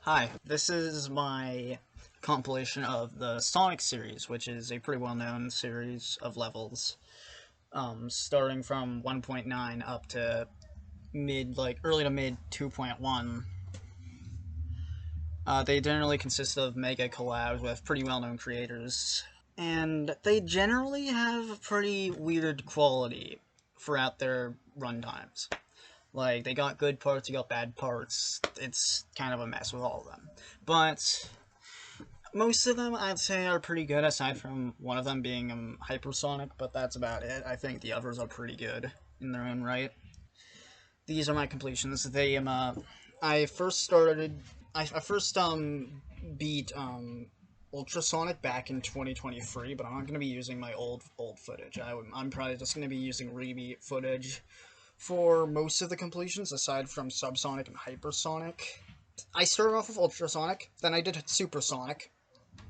Hi, this is my compilation of the Sonic series, which is a pretty well-known series of levels, starting from 1.9 up to early to mid 2.1. They generally consist of mega collabs with pretty well-known creators, and they generally have pretty weird quality throughout their runtimes. Like, they got good parts, you got bad parts. It's kind of a mess with all of them. But most of them, I'd say, are pretty good, aside from one of them being HyperSonic, but that's about it. I think the others are pretty good in their own right. These are my completions. I first started, I first, beat, UltraSonic back in 2023, but I'm not going to be using my old footage. I'm probably just going to be using rebeat footage for most of the completions, aside from SubSonic and HyperSonic. I started off with UltraSonic, then I did SuperSonic,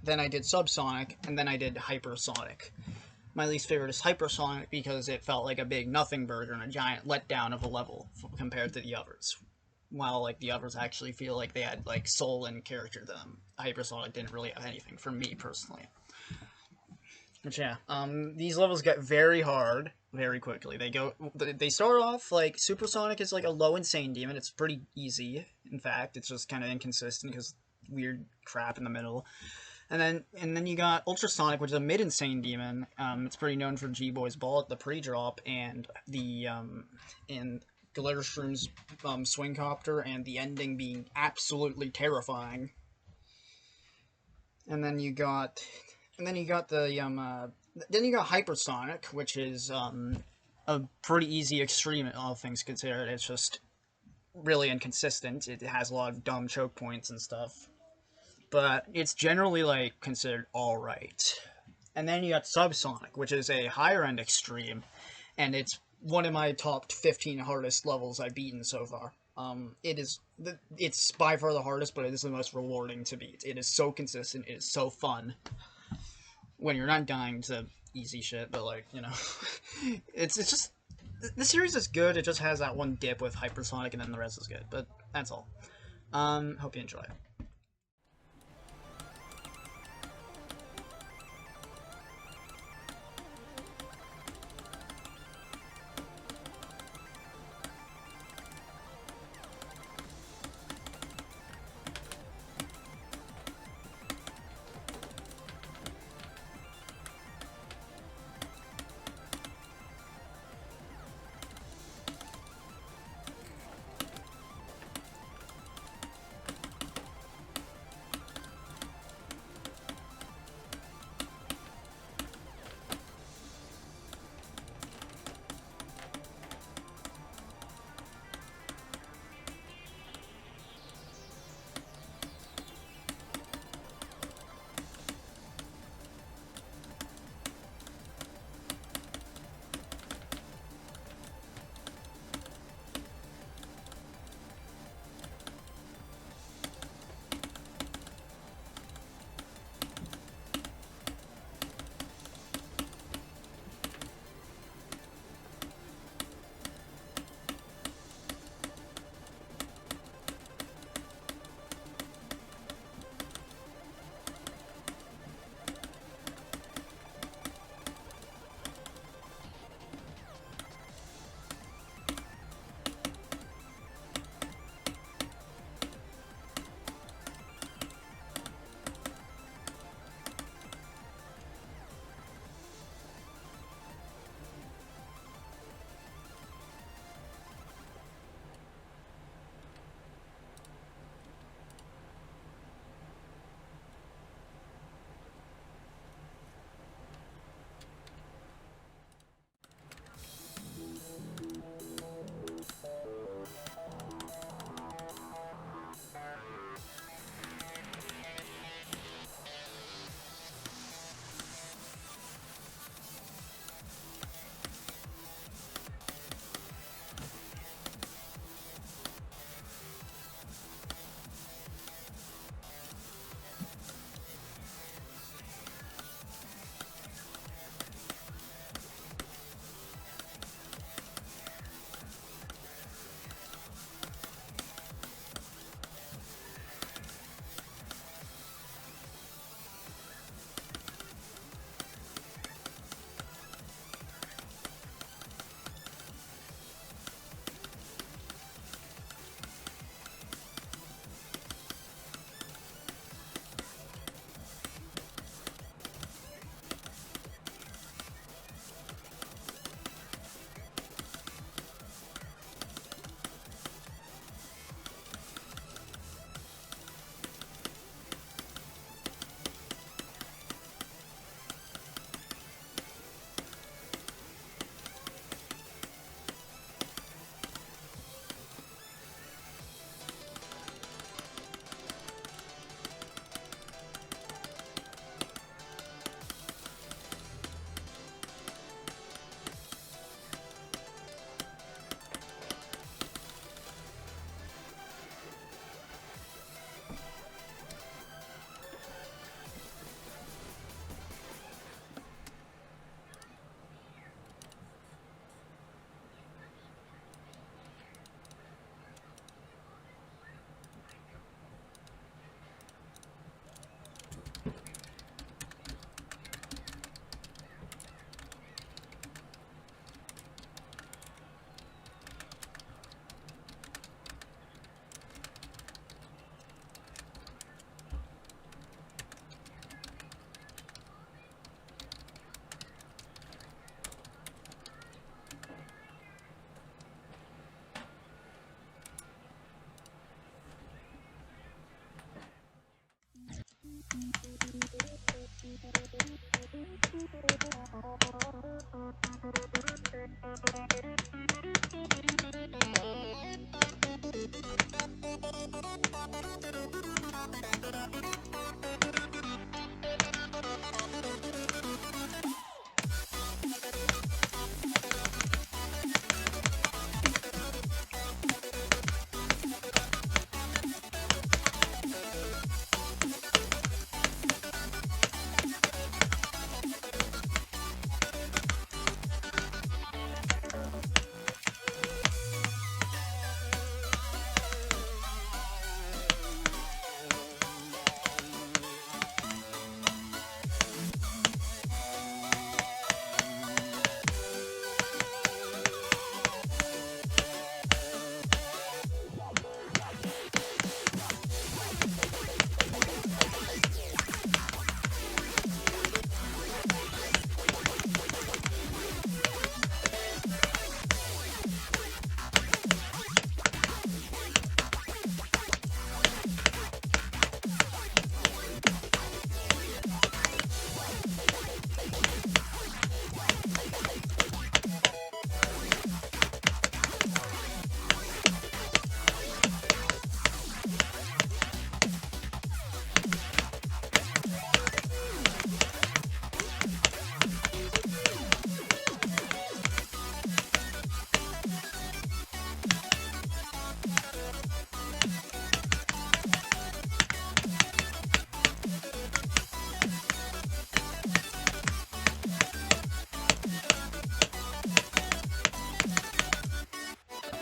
then I did SubSonic, and then I did HyperSonic. My least favorite is HyperSonic because it felt like a big nothing burger and a giant letdown of a level compared to the others. While like the others actually feel like they had like soul and character to them, HyperSonic didn't really have anything for me personally. But yeah, these levels get very hard very quickly. They start off like Supersonic is like a low insane demon. It's pretty easy. In fact, it's just kind of inconsistent because weird crap in the middle. And then you got Ultrasonic, which is a mid insane demon. It's pretty known for G Boy's Ball at the pre-drop and the and Glitter Shroom's swing copter, and the ending being absolutely terrifying. And then you got then you got Hypersonic, which is a pretty easy extreme, all things considered. It's just really inconsistent. It has a lot of dumb choke points and stuff, but it's generally like considered all right. And then you got Subsonic, which is a higher end extreme, and it's one of my top 15 hardest levels I've beaten so far. It's by far the hardest, but it is the most rewarding to beat. It is so consistent. It is so fun when you're not dying to easy shit, but like it's just the series is good. It just has that one dip with Hypersonic, and then the rest is good. But that's all. Hope you enjoy.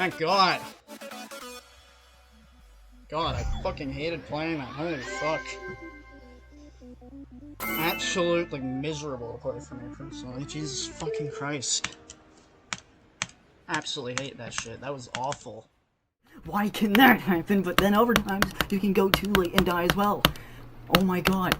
Thank God. God, I fucking hated playing that. Holy fuck. Absolutely miserable to play for me personally. Jesus fucking Christ. Absolutely hate that shit. That was awful. Why can that happen? But then other times you can go too late and die as well. Oh my god.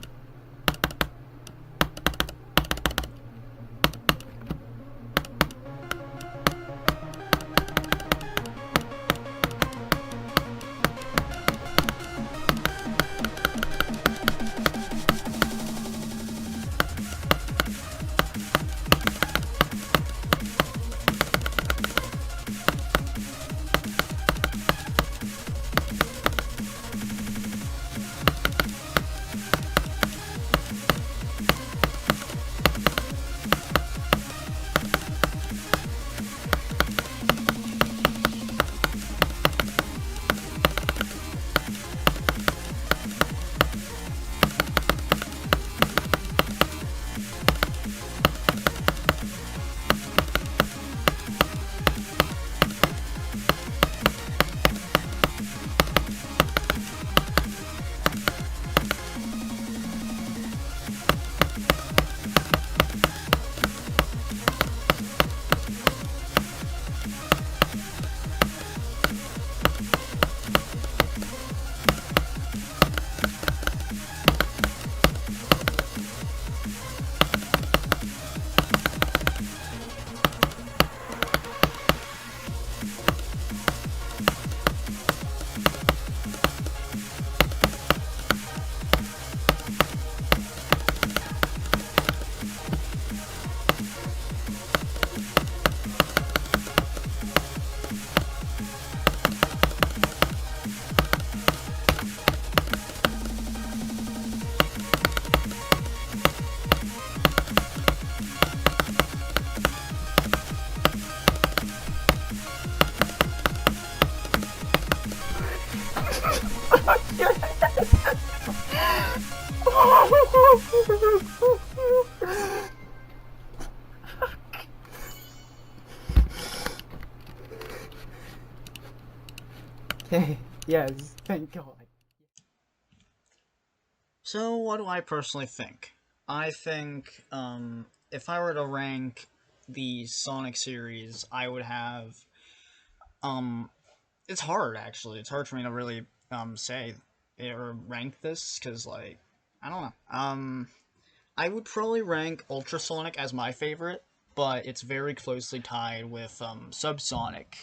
Yes, thank God. So, what do I personally think? I think, if I were to rank the Sonic series, I would have, um, it's hard, actually. It's hard for me to really, say or rank this, because, like, I don't know. I would probably rank UltraSonic as my favorite, but it's very closely tied with SubSonic.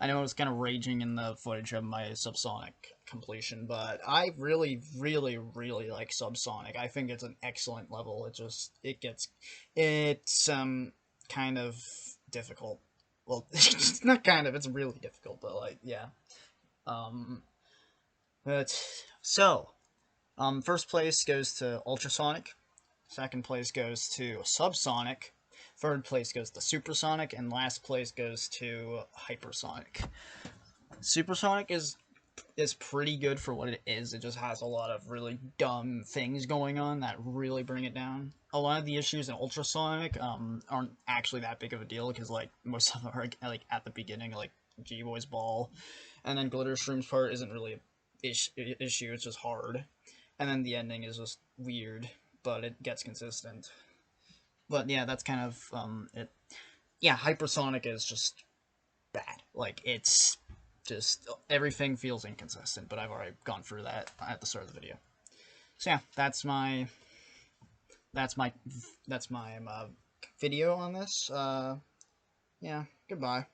I know it's kind of raging in the footage of my SubSonic completion, but I really, really, really like SubSonic. I think it's an excellent level. It's kind of difficult. Well, it's not kind of. It's really difficult, but like yeah. Um, but so first place goes to UltraSonic. Second place goes to SubSonic. Third place goes to SuperSonic, and last place goes to HyperSonic. SuperSonic is pretty good for what it is. It just has a lot of really dumb things going on that really bring it down. A lot of the issues in UltraSonic aren't actually that big of a deal because like most of them are like at the beginning, like G-Boy's ball, and then Glitter Shroom's part isn't really an issue. It's just hard, and then the ending is just weird, but it gets consistent. But yeah, that's kind of it. Yeah, Hypersonic is just bad. Like it's just everything feels inconsistent. But I've already gone through that at the start of the video. So yeah, that's my that's my video on this. Yeah, goodbye.